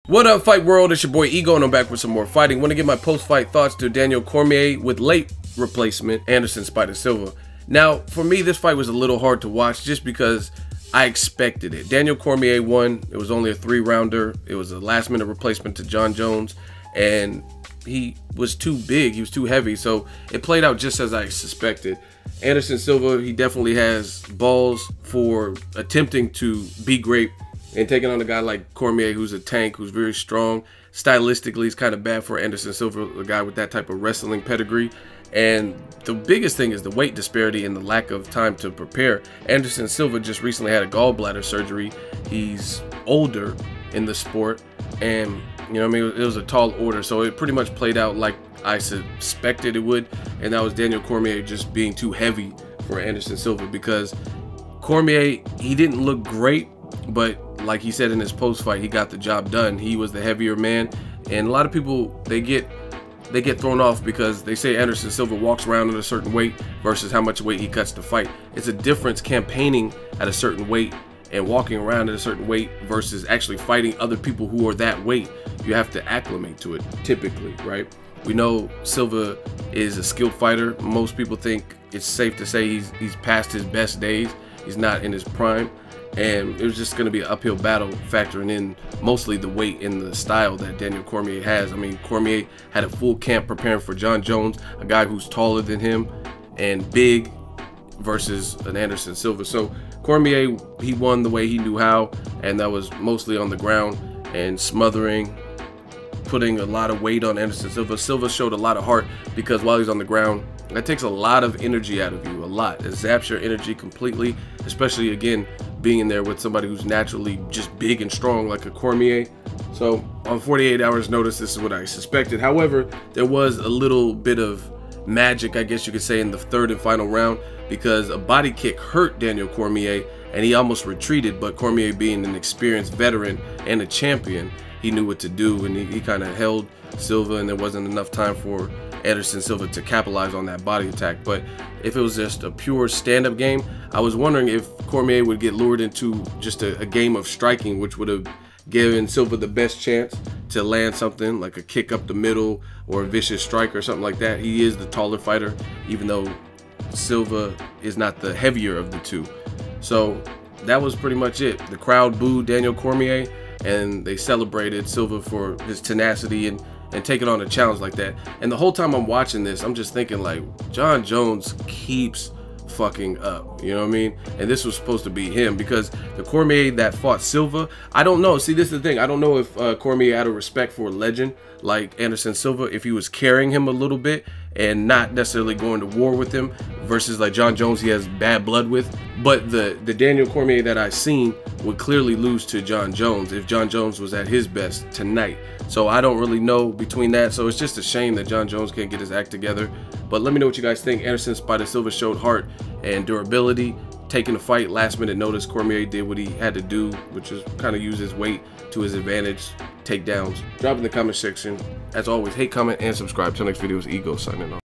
What up, fight world? It's your boy Ego, and I'm back with some more fighting. Want to give my post-fight thoughts to Daniel Cormier with late replacement Anderson Spider Silva. Now, for me, this fight was a little hard to watch just because I expected it. Daniel Cormier won. It was only a 3-rounder. It was a last-minute replacement to Jon Jones, and he was too big. He was too heavy, so it played out just as I suspected. Anderson Silva, he definitely has balls for attempting to be great and taking on a guy like Cormier, who's a tank, who's very strong. Stylistically, it's kind of bad for Anderson Silva, a guy with that type of wrestling pedigree. And the biggest thing is the weight disparity and the lack of time to prepare. Anderson Silva just recently had a gallbladder surgery. He's older in the sport, and you know what I mean, it was a tall order, so it pretty much played out like I suspected it would, and that was Daniel Cormier just being too heavy for Anderson Silva, because Cormier, he didn't look great, but like he said in his post-fight, he got the job done. He was the heavier man, and a lot of people, they get thrown off because they say Anderson Silva walks around at a certain weight versus how much weight he cuts to fight. It's a difference campaigning at a certain weight and walking around at a certain weight versus actually fighting other people who are that weight. You have to acclimate to it, typically, right? We know Silva is a skilled fighter. Most people think it's safe to say he's past his best days. He's not in his prime. And it was just going to be an uphill battle, factoring in mostly the weight and the style that Daniel Cormier has. I mean, Cormier had a full camp preparing for Jon Jones, a guy who's taller than him and big, versus an Anderson Silva. So Cormier, he won the way he knew how, and that was mostly on the ground and smothering, putting a lot of weight on Anderson Silva. Silva showed a lot of heart because while he's on the ground, that takes a lot of energy out of you, a lot. It zaps your energy completely, especially, again, being in there with somebody who's naturally just big and strong like a Cormier. So on 48 hours notice, this is what I suspected. However, there was a little bit of magic, I guess you could say, in the third and final round, because a body kick hurt Daniel Cormier and he almost retreated, but Cormier, being an experienced veteran and a champion, he knew what to do, and he kind of held Silva, and there wasn't enough time for Anderson Silva to capitalize on that body attack. But if it was just a pure stand-up game, I was wondering if Cormier would get lured into just a game of striking, which would have given Silva the best chance to land something like a kick up the middle or a vicious strike or something like that. He is the taller fighter, even though Silva is not the heavier of the two. So that was pretty much it. The crowd booed Daniel Cormier, and they celebrated Silva for his tenacity and taking on a challenge like that. And the whole time I'm watching this, I'm just thinking, like, Jon Jones keeps fucking up, you know what I mean? And this was supposed to be him, because the Cormier that fought Silva, I don't know. See, this is the thing. I don't know if Cormier, out of respect for a legend like Anderson Silva, if he was carrying him a little bit and not necessarily going to war with him, versus like Jon Jones, he has bad blood with. But the Daniel Cormier that I've seen would clearly lose to Jon Jones if Jon Jones was at his best tonight. So I don't really know between that. So it's just a shame that Jon Jones can't get his act together. But let me know what you guys think. Anderson Spider Silva showed heart and durability, taking the fight last minute notice. Cormier did what he had to do, which is kind of use his weight to his advantage, takedowns. Drop in the comment section. As always, hate, comment, and subscribe. Till next video, is Ego signing off.